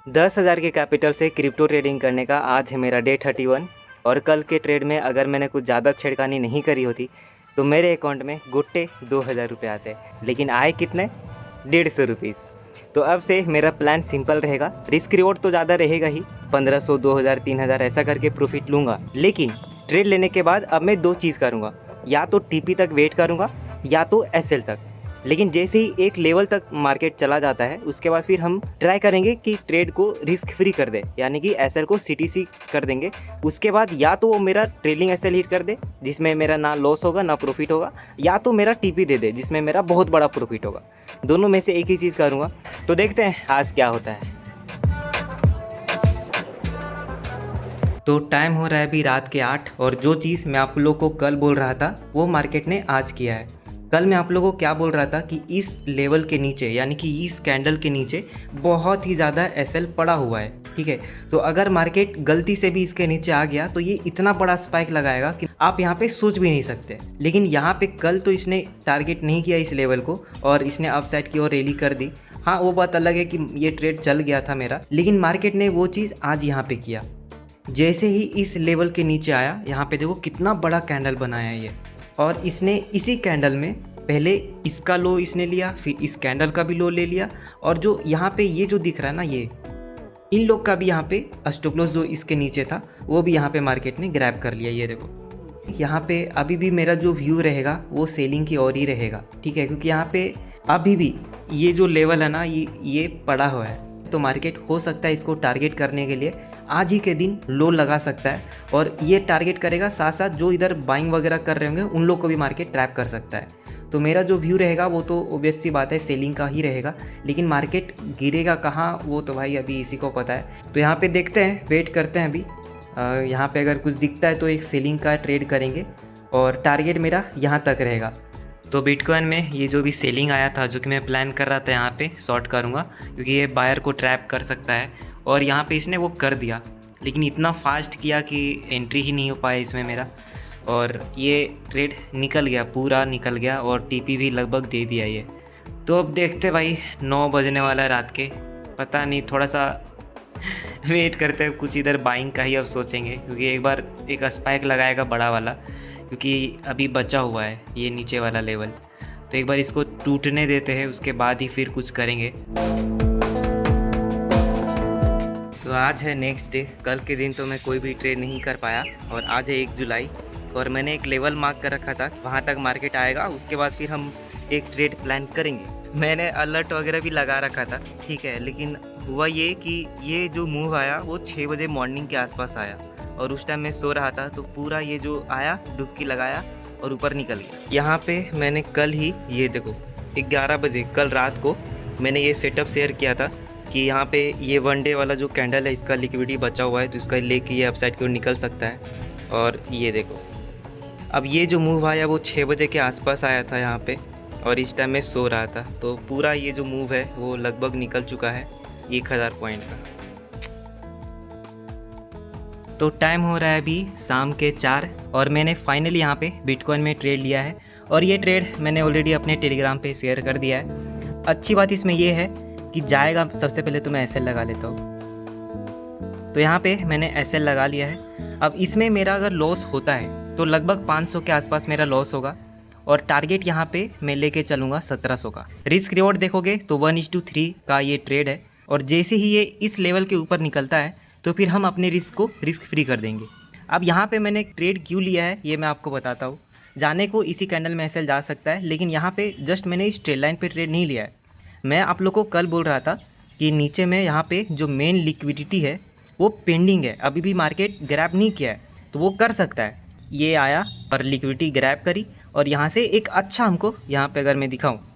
10,000 के कैपिटल से crypto trading करने का आज है मेरा डे 31। और कल के ट्रेड में अगर मैंने कुछ ज़्यादा छेड़खानी नहीं करी होती तो मेरे अकाउंट में गुट्टे 2,000 रुपये आते, लेकिन आए कितने? 150 रुपीज़। तो अब से मेरा प्लान सिंपल रहेगा, रिस्क रिवॉर्ड तो ज़्यादा रहेगा ही, 1500, 2000, 3000 ऐसा करके प्रॉफिट लूँगा। लेकिन ट्रेड लेने के बाद अब मैं 2 चीज़ करूँगा, या तो टीपी तक वेट करूँगा या तो एसएल तक। लेकिन जैसे ही एक लेवल तक मार्केट चला जाता है उसके बाद फिर हम ट्राई करेंगे कि ट्रेड को रिस्क फ्री कर दे, यानी कि एसएल को सीटीसी कर देंगे। उसके बाद या तो वो मेरा ट्रेलिंग एसएल हिट कर दे जिसमें मेरा ना लॉस होगा ना प्रॉफिट होगा, या तो मेरा टीपी दे दे जिसमें मेरा बहुत बड़ा प्रॉफिट होगा। दोनों में से एक ही चीज़ करूँगा। तो देखते हैं आज क्या होता है। तो टाइम हो रहा है अभी रात के 8, और जो चीज़ मैं आप लोगों को कल बोल रहा था वो मार्केट ने आज किया है। कल मैं आप लोगों को क्या बोल रहा था कि इस लेवल के नीचे, यानी कि इस कैंडल के नीचे बहुत ही ज़्यादा एसएल पड़ा हुआ है, ठीक है। तो अगर मार्केट गलती से भी इसके नीचे आ गया तो ये इतना बड़ा स्पाइक लगाएगा कि आप यहाँ पे सोच भी नहीं सकते। लेकिन यहाँ पे कल तो इसने टारगेट नहीं किया इस लेवल को और इसने अपसाइड की ओर रैली कर दी। हाँ, वो बात अलग है कि ये ट्रेड चल गया था मेरा, लेकिन मार्केट ने वो चीज़ आज यहाँ पे किया। जैसे ही इस लेवल के नीचे आया, यहाँ पे देखो कितना बड़ा कैंडल बनाया है ये, और इसने इसी कैंडल में पहले इसका लो इसने लिया, फिर इस कैंडल का भी लो ले लिया, और जो यहाँ पे ये जो दिख रहा है ना, ये इन लोग का भी यहाँ पे स्टॉप लॉस जो इसके नीचे था वो भी यहाँ पे मार्केट ने ग्रैब कर लिया। ये देखो यहाँ पे अभी भी मेरा जो व्यू रहेगा वो सेलिंग की ओर ही रहेगा, ठीक है, क्योंकि यहाँ पे अभी भी ये जो लेवल है ना ये पड़ा हुआ है। तो मार्केट हो सकता है इसको टारगेट करने के लिए आज ही के दिन लो लगा सकता है, और ये टारगेट करेगा, साथ साथ जो इधर बाइंग वगैरह कर रहे होंगे उन लोग को भी मार्केट ट्रैप कर सकता है। तो मेरा जो व्यू रहेगा वो तो ऑब्वियस सी बात है सेलिंग का ही रहेगा, लेकिन मार्केट गिरेगा कहाँ वो तो भाई अभी इसी को पता है। तो यहाँ पे देखते हैं, वेट करते हैं अभी। यहाँ पे अगर कुछ दिखता है तो एक सेलिंग का ट्रेड करेंगे, और टारगेट मेरा यहाँ तक रहेगा। तो बिटकॉइन में ये जो भी सेलिंग आया था, जो कि मैं प्लान कर रहा था यहाँ पे शॉर्ट करूँगा क्योंकि ये बायर को ट्रैप कर सकता है, और यहाँ पे इसने वो कर दिया, लेकिन इतना फास्ट किया कि एंट्री ही नहीं हो पाया इसमें मेरा, और ये ट्रेड निकल गया, पूरा निकल गया, और टीपी भी लगभग दे दिया ये। तो अब देखते भाई, 9 बजने वाला है रात के, पता नहीं, थोड़ा सा वेट करते हैं, कुछ इधर बाइंग का ही अब सोचेंगे, क्योंकि एक बार एक स्पाइक लगाएगा बड़ा वाला, क्योंकि अभी बचा हुआ है ये नीचे वाला लेवल। तो एक बार इसको टूटने देते हैं, उसके बाद ही फिर कुछ करेंगे। तो आज है नेक्स्ट डे। कल के दिन तो मैं कोई भी ट्रेड नहीं कर पाया, और आज है 1 जुलाई, और मैंने एक लेवल मार्क कर रखा था, वहाँ तक मार्केट आएगा उसके बाद फिर हम एक ट्रेड प्लान करेंगे। मैंने अलर्ट वगैरह भी लगा रखा था, ठीक है, लेकिन हुआ ये कि ये जो मूव आया वो 6 बजे मॉर्निंग के आसपास आया, और उस टाइम मैं सो रहा था, तो पूरा ये जो आया डुबकी लगाया और ऊपर निकल गया। यहाँ पे मैंने कल ही, ये देखो 11 बजे कल रात को मैंने ये सेटअप शेयर किया था कि यहाँ पे ये 1 डे वाला जो कैंडल है इसका लिक्विडिटी बचा हुआ है, तो इसका लेके ये अपसाइड की ओर निकल सकता है। और ये देखो अब ये जो मूव आया वो 6 बजे के आसपास आया था यहाँ पे, और इस टाइम मैं सो रहा था, तो पूरा ये जो मूव है वो लगभग निकल चुका है 1000 पॉइंट का। तो टाइम हो रहा है अभी शाम के 4, और मैंने फाइनली यहाँ पे बिटकॉइन में ट्रेड लिया है, और ये ट्रेड मैंने ऑलरेडी अपने टेलीग्राम पे शेयर कर दिया है। अच्छी बात इसमें ये है कि जाएगा, सबसे पहले तो मैं एसएल लगा लेता हूँ। तो यहाँ पे मैंने एसएल लगा लिया है। अब इसमें मेरा अगर लॉस होता है तो लगभग 500 के आसपास मेरा लॉस होगा, और टारगेट यहाँ पे मैं लेके चलूँगा 1700 का। रिस्क रिवॉर्ड देखोगे तो 1:3 का ये ट्रेड है, और जैसे ही ये इस लेवल के ऊपर निकलता है तो फिर हम अपने रिस्क को रिस्क फ्री कर देंगे। अब यहाँ पे मैंने ट्रेड क्यों लिया है ये मैं आपको बताता हूँ। जाने को इसी कैंडल में एसएल जा सकता है, लेकिन यहाँ पे जस्ट मैंने इस ट्रेड लाइन पे ट्रेड नहीं लिया है। मैं आप लोग को कल बोल रहा था कि नीचे में यहाँ पे जो मेन लिक्विडिटी है वो पेंडिंग है, अभी भी मार्केट ग्रैब नहीं किया है, तो वो कर सकता है। ये आया और लिक्विडिटी ग्रैब करी, और यहाँ से एक अच्छा हमको, यहाँ पे अगर मैं दिखाऊँ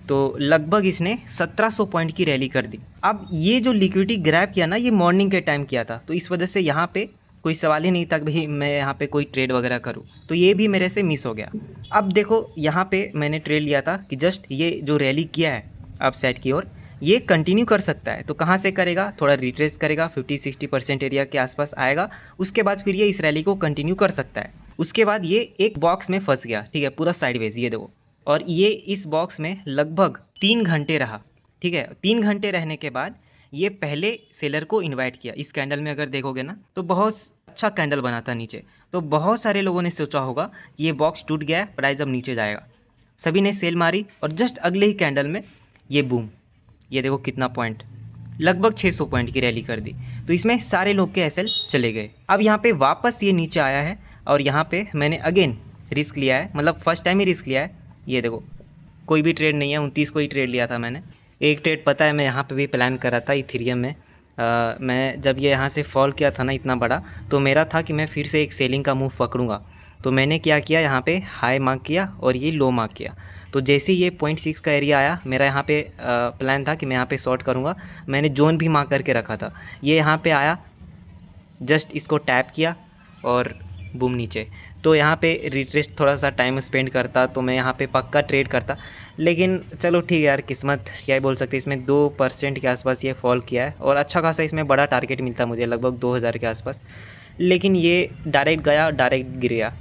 तो लगभग इसने 1700 पॉइंट की रैली कर दी। अब ये जो लिक्विडिटी ग्रैब किया ना, ये मॉर्निंग के टाइम किया था, तो इस वजह से यहाँ पे कोई सवाल ही नहीं था कि मैं यहाँ पे कोई ट्रेड वगैरह करूँ, तो ये भी मेरे से मिस हो गया। अब देखो यहाँ पे मैंने ट्रेड लिया था कि जस्ट ये जो रैली किया है अप साइड की ओर, ये कंटिन्यू कर सकता है। तो कहाँ से करेगा, थोड़ा रिट्रेस करेगा, 50-60% एरिया के आसपास आएगा, उसके बाद फिर ये इस रैली को कंटिन्यू कर सकता है। उसके बाद ये एक बॉक्स में फंस गया, ठीक है, पूरा साइडवेज, ये देखो, और ये इस बॉक्स में लगभग 3 घंटे रहा, ठीक है। 3 घंटे रहने के बाद ये पहले सेलर को इनवाइट किया। इस कैंडल में अगर देखोगे ना तो बहुत अच्छा कैंडल बना था नीचे। तो बहुत सारे लोगों ने सोचा होगा ये बॉक्स टूट गया है, प्राइस अब नीचे जाएगा। सभी ने सेल मारी और जस्ट अगले ही कैंडल में ये बूम, ये देखो कितना पॉइंट, लगभग 600 पॉइंट की रैली कर दी। तो इसमें सारे लोग के एसएल चले गए। अब यहाँ पे वापस ये नीचे आया है और यहाँ पे मैंने अगेन रिस्क लिया है, मतलब फर्स्ट टाइम ही रिस्क लिया है। ये देखो कोई भी ट्रेड नहीं है, 29 को ही ट्रेड लिया था मैंने। एक ट्रेड पता है मैं यहाँ पे भी प्लान करा था इथेरियम में। मैं जब ये यहाँ से फॉल किया था ना इतना बड़ा, तो मेरा था कि मैं फिर से एक सेलिंग का मूव पकड़ूंगा। तो मैंने क्या किया, यहाँ पे हाई मार्क किया और ये लो मार्क किया। तो जैसे ही ये 0.6 का एरिया आया, मेरा यहाँ पे प्लान था कि मैं यहाँ पे शॉर्ट करूँगा। मैंने जोन भी मार्क करके रखा था। ये यहाँ पे आया, जस्ट इसको टैप किया और बूम नीचे। तो यहाँ पे रिट्रेस थोड़ा सा टाइम स्पेंड करता तो मैं यहाँ पे पक्का ट्रेड करता, लेकिन चलो ठीक है यार, किस्मत क्या ही बोल सकते। इसमें 2% के आसपास ये फॉल किया है और अच्छा खासा इसमें बड़ा टारगेट मिलता मुझे, लगभग 2000 के आसपास। लेकिन ये डायरेक्ट गया, डायरेक्ट गिर गया।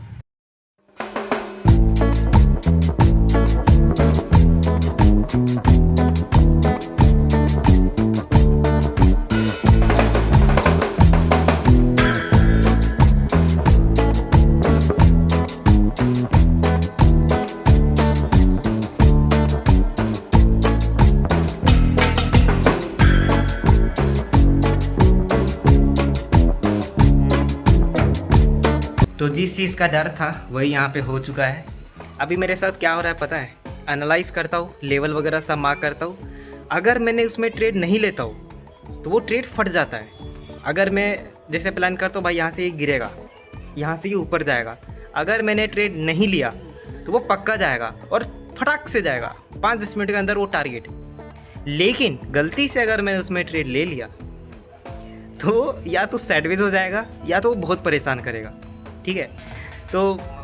तो जिस चीज़ का डर था वही यहाँ पे हो चुका है। अभी मेरे साथ क्या हो रहा है पता है, एनालाइज करता हूँ, लेवल वगैरह सब मार्क करता हूँ। अगर मैंने उसमें ट्रेड नहीं लेता हूँ तो वो ट्रेड फट जाता है। अगर मैं जैसे प्लान करता हूँ भाई यहाँ से ये गिरेगा, यहाँ से ये ऊपर जाएगा, अगर मैंने ट्रेड नहीं लिया तो वो पक्का जाएगा और फटाक से जाएगा 5-10 मिनट के अंदर वो टारगेट। लेकिन गलती से अगर मैंने उसमें ट्रेड ले लिया तो या तो साइडवेज हो जाएगा या तो वो बहुत परेशान करेगा। ठीक है, तो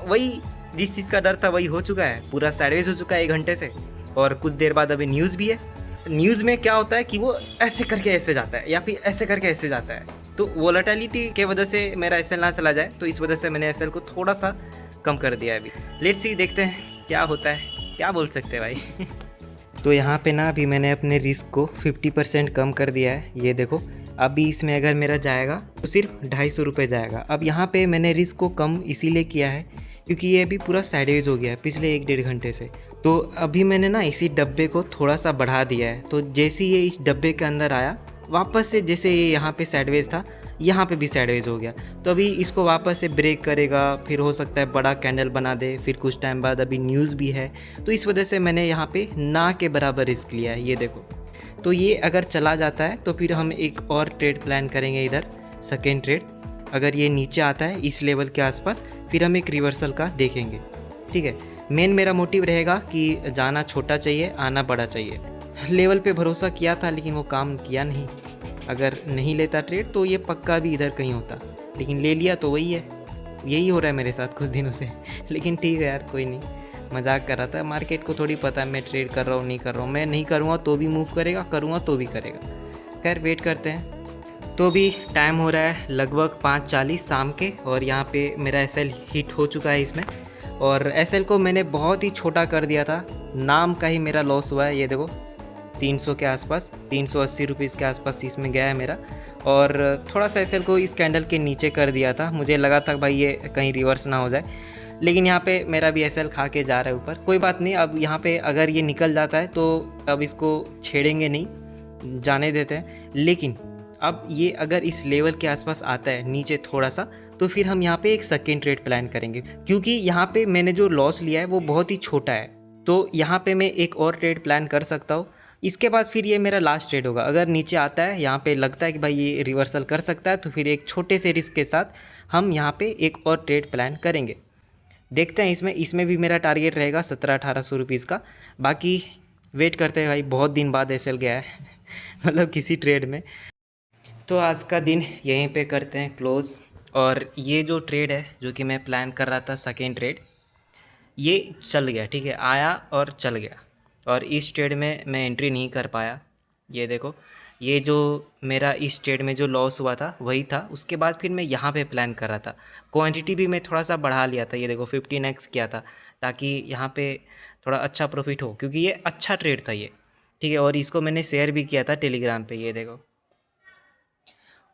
वही जिस चीज़ का डर था वही हो चुका है, पूरा साइडवेज हो चुका है 1 घंटे से। और कुछ देर बाद अभी न्यूज़ भी है। न्यूज़ में क्या होता है कि वो ऐसे करके ऐसे जाता है या फिर ऐसे करके ऐसे जाता है। तो वोलेटिलिटी के वजह से मेरा एसएल ना चला जाए, तो इस वजह से मैंने एसएल को थोड़ा सा कम कर दिया है अभी। लेट्स सी, देखते हैं क्या होता है, क्या बोल सकते हैं भाई। तो यहाँ पे ना अभी मैंने अपने रिस्क को 50% कम कर दिया है। ये देखो अभी इसमें अगर मेरा जाएगा तो सिर्फ 250 रुपये जाएगा। अब यहाँ पे मैंने रिस्क को कम इसीलिए किया है क्योंकि ये अभी पूरा साइडवेज हो गया है पिछले 1-1.5 घंटे से। तो अभी मैंने ना इसी डब्बे को थोड़ा सा बढ़ा दिया है। तो जैसे ये इस डब्बे के अंदर आया, वापस से जैसे ये यहाँ पे साइडवेज था, यहाँ पे भी साइडवेज हो गया। तो अभी इसको वापस से ब्रेक करेगा, फिर हो सकता है बड़ा कैंडल बना दे, फिर कुछ टाइम बाद अभी न्यूज़ भी है। तो इस वजह से मैंने यहाँ पे ना के बराबर रिस्क लिया है। ये देखो, तो ये अगर चला जाता है तो फिर हम एक और ट्रेड प्लान करेंगे इधर, सेकेंड ट्रेड। अगर ये नीचे आता है इस लेवल के आसपास, फिर हम एक रिवर्सल का देखेंगे। ठीक है, मेन मेरा मोटिव रहेगा कि जाना छोटा चाहिए, आना बड़ा चाहिए। लेवल पे भरोसा किया था लेकिन वो काम किया नहीं। अगर नहीं लेता ट्रेड तो ये पक्का भी इधर कहीं होता, लेकिन ले लिया तो वही है। यही हो रहा है मेरे साथ कुछ दिनों से। लेकिन ठीक है यार, कोई नहीं, मजाक कर रहा था। मार्केट को थोड़ी पता है मैं ट्रेड कर रहा हूँ नहीं कर रहा हूँ। मैं नहीं करूँगा तो भी मूव करेगा, करूँगा तो भी करेगा। खैर वेट करते हैं। तो भी टाइम हो रहा है लगभग 5:40 शाम के, और यहाँ पे मेरा एसएल हिट हो चुका है इसमें। और एसएल को मैंने बहुत ही छोटा कर दिया था, नाम का ही मेरा लॉस हुआ है। ये देखो 300 के आसपास, 380 रुपीज़ के आसपास इसमें गया है मेरा। और थोड़ा सा एसएल को इस कैंडल के नीचे कर दिया था, मुझे लगा था भाई ये कहीं रिवर्स ना हो जाए, लेकिन यहाँ पे मेरा भी एसएल खा के जा रहा है ऊपर। कोई बात नहीं, अब यहाँ पे अगर ये निकल जाता है तो अब इसको छेड़ेंगे नहीं, जाने देते हैं। लेकिन अब ये अगर इस लेवल के आसपास आता है नीचे थोड़ा सा, तो फिर हम यहाँ पे एक सेकेंड ट्रेड प्लान करेंगे, क्योंकि यहाँ पे मैंने जो लॉस लिया है वो बहुत ही छोटा है। तो यहाँ पे मैं एक और ट्रेड प्लान कर सकता हूँ। इसके बाद फिर ये मेरा लास्ट ट्रेड होगा। अगर नीचे आता है, यहाँ पे लगता है कि भाई ये रिवर्सल कर सकता है, तो फिर एक छोटे से रिस्क के साथ हम यहाँ पे एक और ट्रेड प्लान करेंगे। देखते हैं इसमें भी मेरा टारगेट रहेगा 1700-1800 रुपीज़ का। बाकी वेट करते हैं भाई, बहुत दिन बाद एसएल गया है मतलब किसी ट्रेड में। तो आज का दिन यहीं पे करते हैं क्लोज़। और ये जो ट्रेड है जो कि मैं प्लान कर रहा था सेकेंड ट्रेड, ये चल गया। ठीक है, आया और चल गया, और इस ट्रेड में मैं एंट्री नहीं कर पाया। ये देखो, ये जो मेरा इस ट्रेड में जो लॉस हुआ था वही था। उसके बाद फिर मैं यहाँ पे प्लान कर रहा था, क्वांटिटी भी मैं थोड़ा सा बढ़ा लिया था। ये देखो 15x किया था ताकि यहाँ पे थोड़ा अच्छा प्रॉफिट हो, क्योंकि ये अच्छा ट्रेड था ये। ठीक है, और इसको मैंने शेयर भी किया था टेलीग्राम पे। ये देखो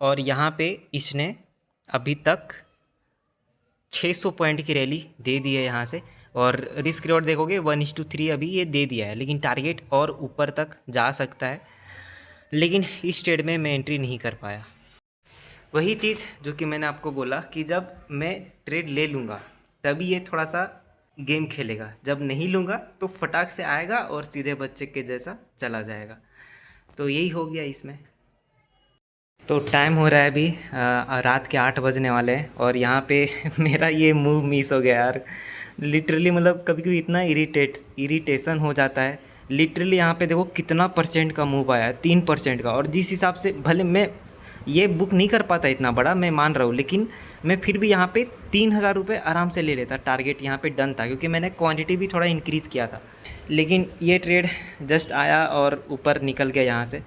और यहाँ पे इसने अभी तक 600 पॉइंट की रैली दे दी है यहाँ से। और रिस्क रिवॉर्ड देखोगे 1:3 अभी ये दे दिया है, लेकिन टारगेट और ऊपर तक जा सकता है। लेकिन इस ट्रेड में मैं एंट्री नहीं कर पाया। वही चीज़ जो कि मैंने आपको बोला कि जब मैं ट्रेड ले लूँगा तभी ये थोड़ा सा गेम खेलेगा, जब नहीं लूँगा तो फटाक से आएगा और सीधे बच्चे के जैसा चला जाएगा। तो यही हो गया इसमें। तो टाइम हो रहा है अभी रात के 8 बजने वाले हैं और यहाँ पे मेरा ये मूव मिस हो गया यार। लिटरली मतलब कभी कभी इतना इरिटेशन हो जाता है। लिटरली यहाँ पे देखो कितना परसेंट का मूव आया है, 3% का। और जिस हिसाब से भले मैं ये बुक नहीं कर पाता इतना बड़ा, मैं मान रहा हूँ, लेकिन मैं फिर भी यहाँ पे 3,000 रुपये आराम से ले लेता। टारगेट यहाँ पे डन था क्योंकि मैंने क्वांटिटी भी थोड़ा इंक्रीज़ किया था। लेकिन ये ट्रेड जस्ट आया और ऊपर निकल गया यहाँ से।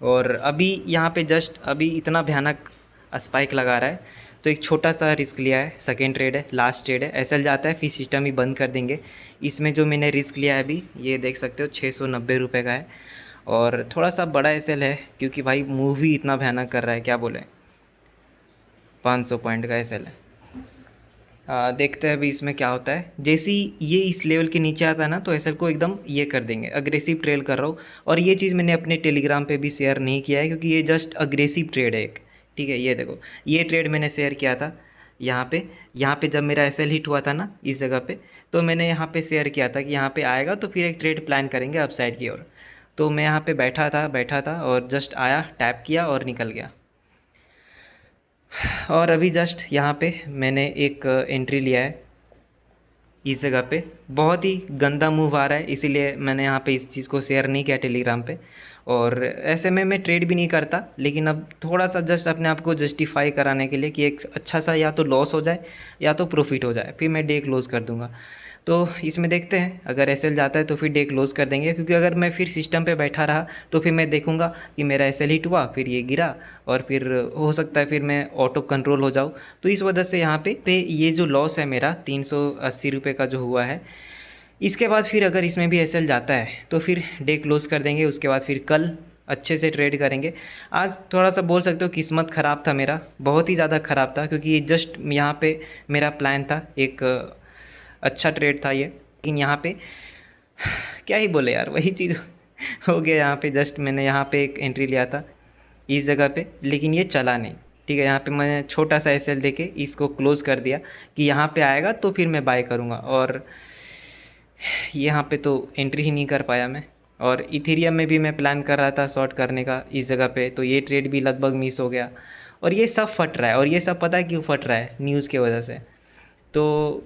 और अभी यहाँ पे जस्ट अभी इतना भयानक स्पाइक लगा रहा है, तो एक छोटा सा रिस्क लिया है। सेकेंड ट्रेड है, लास्ट ट्रेड है, एसएल जाता है फिर सिस्टम ही बंद कर देंगे। इसमें जो मैंने रिस्क लिया है अभी ये देख सकते हो 690 रुपये का है और थोड़ा सा बड़ा एसएल है क्योंकि भाई मूव ही इतना भयानक कर रहा है, क्या बोले। 500 पॉइंट का एसएल है। देखते हैं अभी इसमें क्या होता है। जैसे ही ये इस लेवल के नीचे आता है ना तो एसएल को एकदम ये कर देंगे। अग्रेसिव ट्रेड कर रहा हूँ और ये चीज़ मैंने अपने टेलीग्राम पे भी शेयर नहीं किया है क्योंकि ये जस्ट अग्रेसिव ट्रेड है एक, ठीक है। ये देखो ये ट्रेड मैंने शेयर किया था यहाँ पे जब मेरा एसएल हिट हुआ था ना इस जगह पे, तो मैंने यहाँ पे शेयर किया था कि यहाँ पे आएगा तो फिर एक ट्रेड प्लान करेंगे अपसाइड की ओर। तो मैं यहाँ पे बैठा था और जस्ट आया, टैप किया और निकल गया। और अभी जस्ट यहाँ पे मैंने एक एंट्री लिया है इस जगह पे। बहुत ही गंदा मूव आ रहा है, इसीलिए मैंने यहाँ पे इस चीज़ को शेयर नहीं किया टेलीग्राम पे। और ऐसे में मैं ट्रेड भी नहीं करता, लेकिन अब थोड़ा सा जस्ट अपने आप को जस्टिफाई कराने के लिए कि एक अच्छा सा या तो लॉस हो जाए या तो प्रॉफिट हो जाए, फिर मैं डे क्लोज़ कर दूँगा। तो इसमें देखते हैं अगर एसएल जाता है तो फिर डे क्लोज़ कर देंगे, क्योंकि अगर मैं फिर सिस्टम पे बैठा रहा तो फिर मैं देखूंगा कि मेरा एसएल हिट हुआ, फिर ये गिरा और फिर हो सकता है फिर मैं ऑटो कंट्रोल हो जाऊँ। तो इस वजह से यहाँ पे ये जो लॉस है मेरा 380 रुपये का जो हुआ है, इसके बाद फिर अगर इसमें भी एसएल जाता है तो फिर डे क्लोज़ कर देंगे। उसके बाद फिर कल अच्छे से ट्रेड करेंगे। आज थोड़ा सा बोल सकते हो किस्मत ख़राब था मेरा, बहुत ही ज़्यादा ख़राब था, क्योंकि ये जस्ट यहाँ पे मेरा प्लान था, एक अच्छा ट्रेड था ये। लेकिन यहाँ पे क्या ही बोले यार, वही चीज़ हो गया। यहाँ पे जस्ट मैंने यहाँ पे एक एंट्री लिया था इस जगह पे, लेकिन ये चला नहीं, ठीक है। यहाँ पे मैंने छोटा सा एसएल देके इसको क्लोज़ कर दिया कि यहाँ पे आएगा तो फिर मैं बाय करूँगा। और यहाँ पे तो एंट्री ही नहीं कर पाया मैं। और इथेरियम में भी मैं प्लान कर रहा था शॉर्ट करने का इस जगह पे, तो ये ट्रेड भी लगभग मिस हो गया। और ये सब फट रहा है, और ये सब पता है क्यों फट रहा है, न्यूज़ की वजह से। तो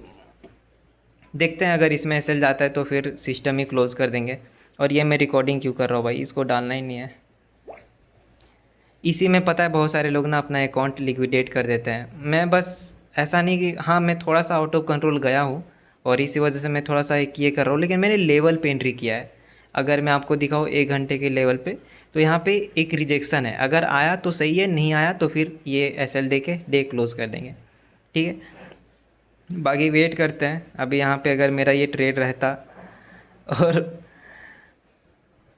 देखते हैं अगर इसमें एसएल जाता है तो फिर सिस्टम ही क्लोज़ कर देंगे। और ये मैं रिकॉर्डिंग क्यों कर रहा हूँ भाई, इसको डालना ही नहीं है। इसी में पता है बहुत सारे लोग ना अपना अकाउंट लिक्विडेट कर देते हैं। मैं बस ऐसा नहीं कि हाँ मैं थोड़ा सा आउट ऑफ कंट्रोल गया हूँ और इसी वजह से मैं थोड़ा सा एक ये कर रहा हूँ, लेकिन मैंने लेवल पे एंट्री किया है। अगर मैं आपको दिखाऊँ 1 घंटे के लेवल पे, तो यहाँ पे एक रिजेक्शन है। अगर आया तो सही है, नहीं आया तो फिर ये एसएल दे के डे क्लोज़ कर देंगे, ठीक है। बाकी वेट करते हैं। अभी यहाँ पे अगर मेरा ये ट्रेड रहता, और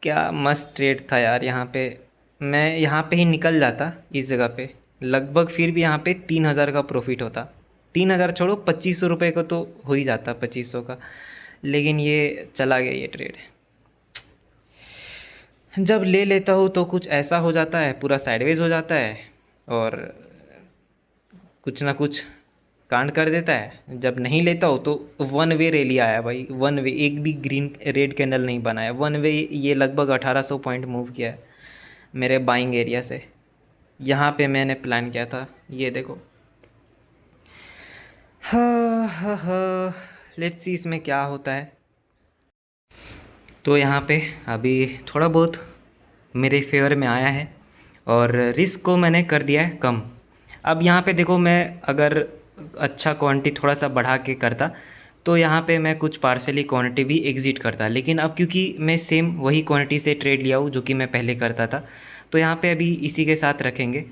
क्या मस्त ट्रेड था यार, यहाँ पे मैं यहाँ पे ही निकल जाता इस जगह पे, लगभग फिर भी यहाँ पे 3,000 का प्रॉफिट होता। 3,000 छोड़ो, 2,500 रुपये का तो हो ही जाता, 2,500 का। लेकिन ये चला गया ये ट्रेड। जब ले लेता हूँ तो कुछ ऐसा हो जाता है, पूरा साइडवेज हो जाता है और कुछ ना कुछ कांड कर देता है। जब नहीं लेता हो तो 1 वे रैली आया भाई, 1 वे, एक भी ग्रीन रेड कैंडल नहीं बनाया। 1 वे ये लगभग 1800 पॉइंट मूव किया है मेरे बाइंग एरिया से। यहाँ पे मैंने प्लान किया था, ये देखो। हाँ, लेट्स सी इसमें क्या होता है। तो यहाँ पे अभी थोड़ा बहुत मेरे फेवर में आया है और रिस्क को मैंने कर दिया है कम। अब यहाँ पे देखो, मैं अगर अच्छा क्वांटिटी थोड़ा सा बढ़ा के करता तो यहाँ पे मैं कुछ पार्सली क्वांटिटी भी एग्जिट करता। लेकिन अब क्योंकि मैं सेम वही क्वांटिटी से ट्रेड लिया हूँ जो कि मैं पहले करता था, तो यहाँ पे अभी इसी के साथ रखेंगे।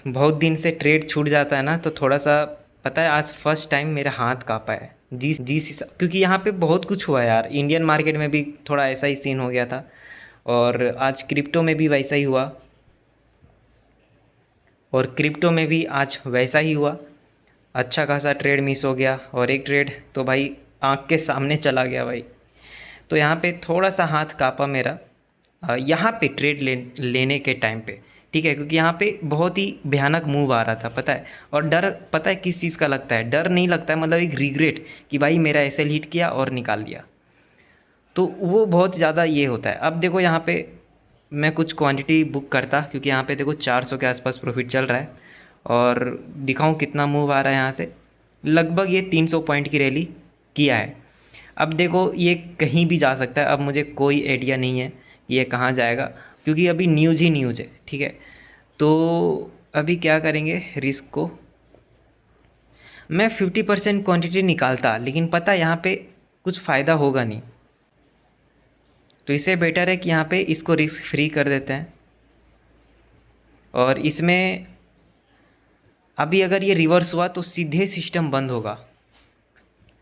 बहुत दिन से ट्रेड छूट जाता है ना, तो थोड़ा सा पता है आज फर्स्ट टाइम मेरा हाथ काँपा है क्योंकि यहाँ पे बहुत कुछ हुआ है यार। इंडियन मार्केट में भी थोड़ा ऐसा ही सीन हो गया था और आज क्रिप्टो में भी वैसा ही हुआ, और क्रिप्टो में भी आज वैसा ही हुआ। अच्छा खासा ट्रेड मिस हो गया, और एक ट्रेड तो भाई आँख के सामने चला गया भाई। तो यहाँ पे थोड़ा सा हाथ काँपा मेरा यहाँ पे ट्रेड लेने के टाइम पे, ठीक है, क्योंकि यहाँ पे बहुत ही भयानक मूव आ रहा था, पता है। और डर पता है किस चीज़ का लगता है, डर नहीं लगता है, मतलब एक रिग्रेट कि भाई मेरा एसएल हिट किया और निकाल दिया, तो वो बहुत ज़्यादा ये होता है। अब देखो यहाँ पे मैं कुछ क्वांटिटी बुक करता, क्योंकि यहाँ पे देखो 400 के आसपास प्रॉफिट चल रहा है, और दिखाऊं कितना मूव आ रहा है यहाँ से। लगभग ये 300 पॉइंट की रैली किया है। अब देखो ये कहीं भी जा सकता है, अब मुझे कोई आइडिया नहीं है ये कहाँ जाएगा, क्योंकि अभी न्यूज़ ही न्यूज़ है, ठीक है। तो अभी क्या करेंगे, रिस्क को मैं 50% क्वांटिटी निकालता, लेकिन पता है यहाँ पे कुछ फ़ायदा होगा नहीं, तो इससे बेटर है कि यहाँ पे इसको रिस्क फ्री कर देते हैं। और इसमें अभी अगर ये रिवर्स हुआ तो सीधे सिस्टम बंद होगा,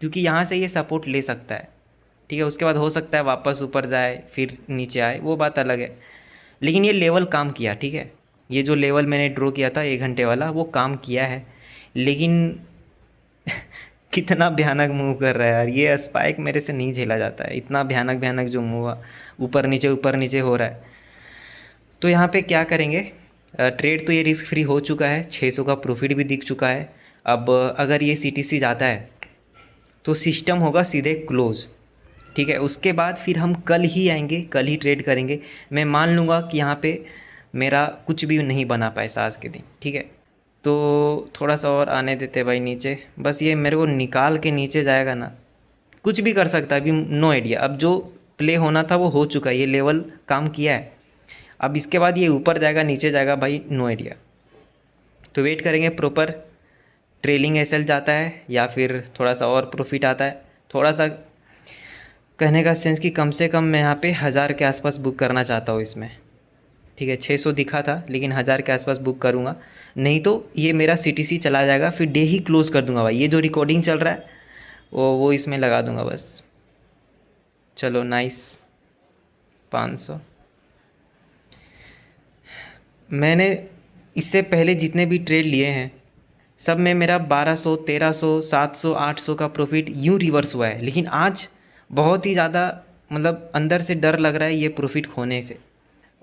क्योंकि यहाँ से ये सपोर्ट ले सकता है, ठीक है। उसके बाद हो सकता है वापस ऊपर जाए फिर नीचे आए, वो बात अलग है। लेकिन ये लेवल काम किया, ठीक है। ये जो लेवल मैंने ड्रॉ किया था 1 घंटे वाला, वो काम किया है। लेकिन कितना भयानक मूव कर रहा है यार, ये स्पाइक मेरे से नहीं झेला जाता है, इतना भयानक भयानक जो मूव ऊपर नीचे हो रहा है। तो यहाँ पे क्या करेंगे, ट्रेड तो ये रिस्क फ्री हो चुका है, 600 का प्रॉफिट भी दिख चुका है। अब अगर ये सीटीसी जाता है तो सिस्टम होगा सीधे क्लोज़, ठीक है। उसके बाद फिर हम कल ही आएंगे, कल ही ट्रेड करेंगे। मैं मान लूँगा कि यहाँ पे मेरा कुछ भी नहीं बना पैसा आज के दिन, ठीक है। तो थोड़ा सा और आने देते भाई नीचे, बस ये मेरे को निकाल के नीचे जाएगा ना, कुछ भी कर सकता है, अभी नो आइडिया। अब जो प्ले होना था वो हो चुका है, ये लेवल काम किया है। अब इसके बाद ये ऊपर जाएगा नीचे जाएगा भाई, नो आइडिया। तो वेट करेंगे प्रॉपर ट्रेलिंग एसएल जाता है या फिर थोड़ा सा और प्रॉफिट आता है। थोड़ा सा कहने का सेंस कि कम से कम मैं यहाँ पे 1000 के आसपास बुक करना चाहता हूँ इसमें, ठीक है। 600 दिखा था, लेकिन 1000 के आसपास बुक करूँगा, नहीं तो ये मेरा सीटीसी चला जाएगा, फिर डे ही क्लोज़ कर दूँगा भाई। ये जो रिकॉर्डिंग चल रहा है वो इसमें लगा दूँगा बस। चलो नाइस, 500। मैंने इससे पहले जितने भी ट्रेड लिए हैं सब में मेरा 1200, 1300, 700, 800 का प्रॉफिट यूँ रिवर्स हुआ है। लेकिन आज बहुत ही ज़्यादा मतलब अंदर से डर लग रहा है ये प्रॉफिट खोने से,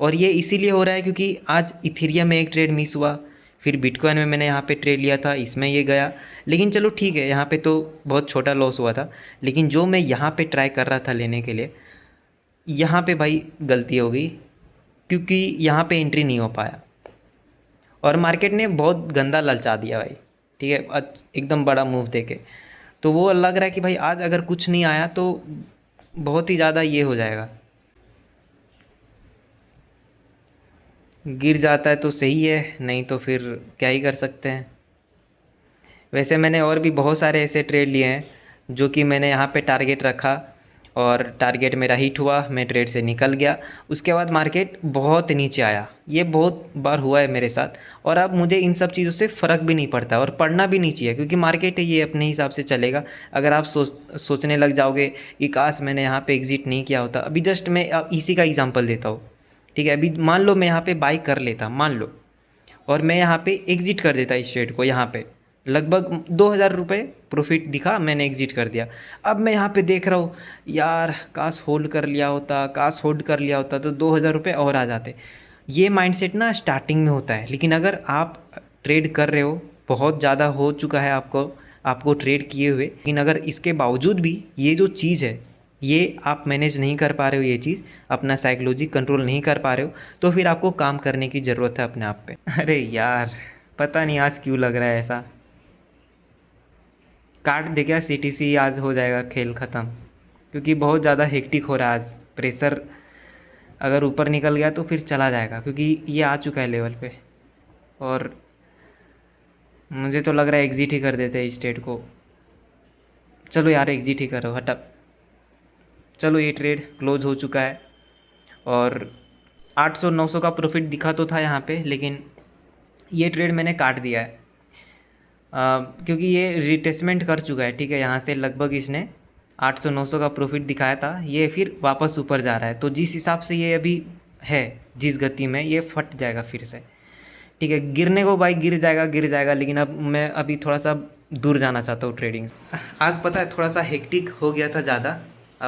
और ये इसीलिए हो रहा है क्योंकि आज इथीरियम में एक ट्रेड मिस हुआ, फिर बिटकॉइन में मैंने यहाँ पे ट्रेड लिया था, इसमें ये गया। लेकिन चलो ठीक है, यहाँ पे तो बहुत छोटा लॉस हुआ था, लेकिन जो मैं यहाँ पे ट्राई कर रहा था लेने के लिए, यहाँ पे भाई गलती हो गई, क्योंकि यहाँ पे एंट्री नहीं हो पाया, और मार्केट ने बहुत गंदा ललचा दिया भाई, ठीक है, एकदम बड़ा मूव देके। तो वो लग रहा है कि भाई आज अगर कुछ नहीं आया तो बहुत ही ज़्यादा ये हो जाएगा, गिर जाता है तो सही है, नहीं तो फिर क्या ही कर सकते हैं। वैसे मैंने और भी बहुत सारे ऐसे ट्रेड लिए हैं जो कि मैंने यहाँ पे टारगेट रखा और टारगेट मेरा हिट हुआ, मैं ट्रेड से निकल गया। उसके बाद मार्केट बहुत नीचे आया, ये बहुत बार हुआ है मेरे साथ, और अब मुझे इन सब चीज़ों से फ़र्क भी नहीं पड़ता और पढ़ना भी नहीं चाहिए, क्योंकि मार्केट है, ये अपने हिसाब से चलेगा। अगर आप सोचने लग जाओगे कि काश मैंने यहाँ पे एग्ज़िट नहीं किया होता। अभी जस्ट मैं इसी का एग्जांपल देता हूँ, ठीक है। अभी मान लो मैं यहाँ पे बाई कर लेता, मान लो, और मैं यहाँ पे एग्ज़िट कर देता इस ट्रेड को, यहाँ पे लगभग 2000 रुपये प्रॉफिट दिखा, मैंने एग्ज़िट कर दिया। अब मैं यहाँ पे देख रहा हूँ यार काश होल्ड कर लिया होता, काश होल्ड कर लिया होता तो 2000 रुपये और आ जाते। ये माइंडसेट ना स्टार्टिंग में होता है, लेकिन अगर आप ट्रेड कर रहे हो, बहुत ज़्यादा हो चुका है आपको ट्रेड किए हुए, लेकिन अगर इसके बावजूद भी ये जो चीज़ है ये आप मैनेज नहीं कर पा रहे हो, ये चीज़ अपना साइकोलॉजी कंट्रोल नहीं कर पा रहे हो, तो फिर आपको काम करने की ज़रूरत है अपने आप पे। अरे यार पता नहीं आज क्यों लग रहा है ऐसा, काट दे क्या सीटीसी, आज हो जाएगा खेल ख़त्म, क्योंकि बहुत ज़्यादा हेक्टिक हो रहा है आज। प्रेशर अगर ऊपर निकल गया तो फिर चला जाएगा, क्योंकि ये आ चुका है लेवल पे, और मुझे तो लग रहा है एग्ज़िट ही कर देते हैं इस ट्रेड को। चलो यार एग्ज़िट ही करो, हटा। चलो ये ट्रेड क्लोज हो चुका है, और 800-900 का प्रॉफिट दिखा तो था यहाँ पे, लेकिन ये ट्रेड मैंने काट दिया है क्योंकि ये रिटेसमेंट कर चुका है, ठीक है। यहाँ से लगभग इसने 800-900 का प्रॉफिट दिखाया था, ये फिर वापस ऊपर जा रहा है। तो जिस हिसाब से ये अभी है, जिस गति में, ये फट जाएगा फिर से। ठीक है, गिरने को भाई गिर जाएगा, लेकिन अब मैं अभी थोड़ा सा दूर जाना चाहता हूँ ट्रेडिंग से। आज पता है थोड़ा सा हेक्टिक हो गया था ज़्यादा,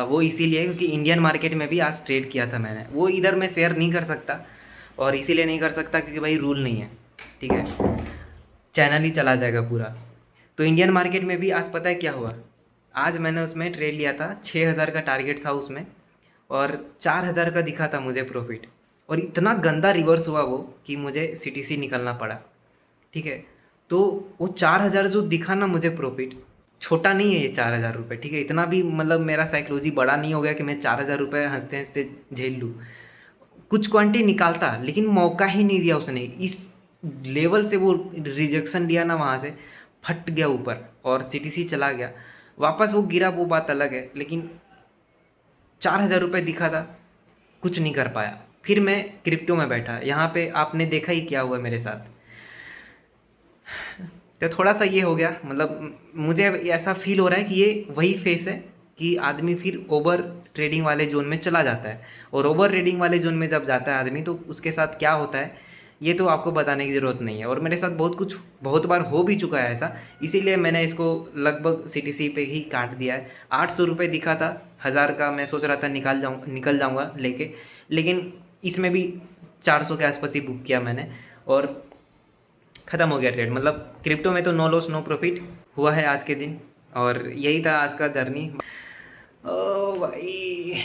वो इसीलिए क्योंकि इंडियन मार्केट में भी आज ट्रेड किया था मैंने। वो इधर मैं शेयर नहीं कर सकता, और इसीलिए नहीं कर सकता क्योंकि भाई रूल नहीं है, ठीक है, चैनल ही चला जाएगा पूरा। तो इंडियन मार्केट में भी आज पता है क्या हुआ, आज मैंने उसमें ट्रेड लिया था, 6,000 का टारगेट था उसमें, और 4,000 का दिखा था मुझे प्रॉफिट, और इतना गंदा रिवर्स हुआ वो कि मुझे सीटीसी निकलना पड़ा। ठीक है, तो वो 4,000 जो दिखा ना मुझे प्रॉफिट, छोटा नहीं है ये 4,000 रुपये। ठीक है, इतना भी मतलब मेरा साइकोलॉजी बड़ा नहीं हो गया कि मैं 4,000 रुपये हंसते हंसते झेल लूँ। कुछ क्वांटिटी निकालता, लेकिन मौका ही नहीं दिया उसने। इस लेवल से वो रिजेक्शन लिया ना, वहाँ से फट गया ऊपर और सीटीसी चला गया। वापस वो गिरा, वो बात अलग है, लेकिन 4,000 रुपये दिखा था, कुछ नहीं कर पाया। फिर मैं क्रिप्टो में बैठा, यहाँ पे आपने देखा ही क्या हुआ मेरे साथ। तो थोड़ा सा ये हो गया, मतलब मुझे ऐसा फील हो रहा है कि ये वही फेस है कि आदमी फिर ओवर ट्रेडिंग वाले जोन में चला जाता है। और ओवर ट्रेडिंग वाले जोन में जब जाता है आदमी, तो उसके साथ क्या होता है ये तो आपको बताने की ज़रूरत नहीं है। और मेरे साथ बहुत बार हो भी चुका है ऐसा, इसीलिए मैंने इसको लगभग सीटीसी पे ही काट दिया है। 800 रुपये दिखा था, 1,000 का मैं सोच रहा था निकल जाऊँगा लेके, लेकिन इसमें भी 400 के आसपास ही बुक किया मैंने, और ख़त्म हो गया ट्रेड। मतलब क्रिप्टो में तो नो लॉस नो प्रॉफिट हुआ है आज के दिन, और यही था आज का जर्नी। ओ भाई,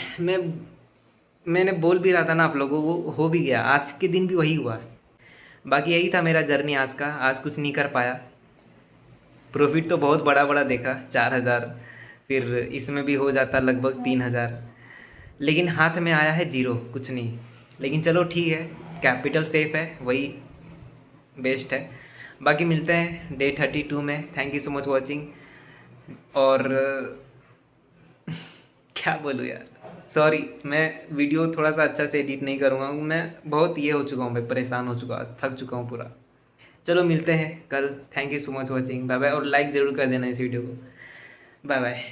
मैंने बोल भी रहा था ना आप लोगों को, वो हो भी गया, आज के दिन भी वही हुआ। बाकी यही था मेरा जर्नी आज का। आज कुछ नहीं कर पाया, प्रॉफिट तो बहुत बड़ा बड़ा देखा, 4,000, फिर इसमें भी हो जाता लगभग 3,000, लेकिन हाथ में आया है जीरो, कुछ नहीं। लेकिन चलो ठीक है, कैपिटल सेफ है, वही बेस्ट है। बाकी मिलते हैं डे 32 में। Thank you so much watching. और क्या बोलूँ यार, सॉरी, मैं वीडियो थोड़ा सा अच्छा से एडिट नहीं करूँगा, मैं बहुत ये हो चुका हूँ भाई, परेशान हो चुका हूँ, थक चुका हूँ पूरा। चलो मिलते हैं कल। Thank you so much watching, bye bye, और लाइक ज़रूर कर देना इस वीडियो को। Bye bye.